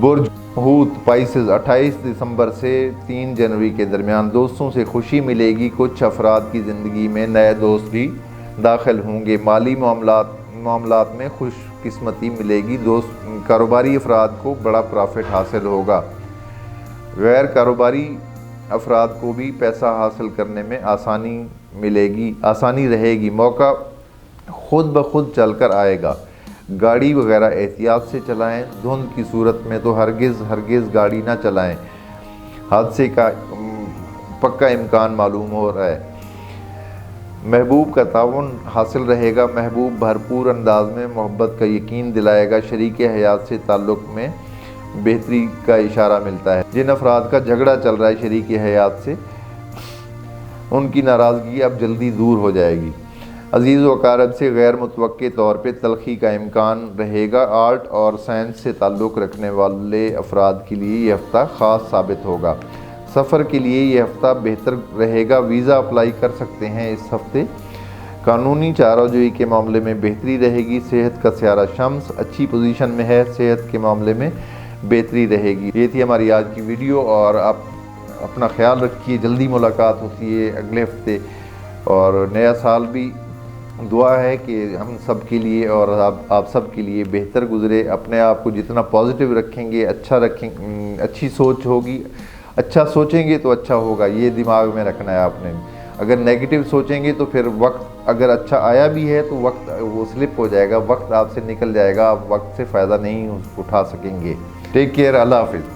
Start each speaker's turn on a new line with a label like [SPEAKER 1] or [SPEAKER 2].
[SPEAKER 1] बुर्ज हूत Pisces 28 दिसंबर से 3 जनवरी के दरमियान दोस्तों से खुशी मिलेगी। कुछ अफराद की ज़िंदगी में नए दोस्त भी दाखिल होंगे। माली मामलात में खुशकिस्मती मिलेगी। कारोबारी अफराद को बड़ा प्रॉफिट हासिल होगा। गैर कारोबारी अफराद को भी पैसा हासिल करने में आसानी रहेगी। मौका खुद ब खुद चल कर आएगा। गाड़ी वगैरह एहतियात से चलाएं। धुंध की सूरत में तो हरगिज़ गाड़ी ना चलाएं। हादसे का पक्का इम्कान मालूम हो रहा है। महबूब का ताउन हासिल रहेगा। महबूब भरपूर अंदाज में मोहब्बत का यकीन दिलाएगा। शरीक हयात से ताल्लुक़ में बेहतरी का इशारा मिलता है। जिन अफराद का झगड़ा चल रहा है शरीक हयात से, उनकी नाराज़गी अब जल्दी दूर हो जाएगी। अजीज़ व अकारब से गैर मुतवक्के तौर पे तलखी का इम्कान रहेगा। आर्ट और साइंस से ताल्लुक़ रखने वाले अफराद के लिए ये हफ़्ता ख़ास साबित होगा। सफ़र के लिए ये हफ़्ता बेहतर रहेगा। वीज़ा अप्लाई कर सकते हैं इस हफ़्ते। कानूनी चाराजोई के मामले में बेहतरी रहेगी। सेहत का सियारा शम्स अच्छी पोजीशन में है। सेहत के मामले में बेहतरी रहेगी। ये थी हमारी आज की वीडियो और आप अपना ख्याल रखिए। जल्दी मुलाकात होती है अगले हफ्ते। और नया साल भी दुआ है कि हम सब के लिए और आप सब के लिए बेहतर गुज़रे। अपने आप को जितना पॉजिटिव रखेंगे, अच्छी सोच होगी। अच्छा सोचेंगे तो अच्छा होगा, ये दिमाग में रखना है आपने। अगर नेगेटिव सोचेंगे तो फिर वक्त अगर अच्छा आया भी है तो वक्त वो स्लिप हो जाएगा, वक्त आपसे निकल जाएगा, आप वक्त से फ़ायदा नहीं उठा सकेंगे। टेक केयर, अल्लाह हाफिज़।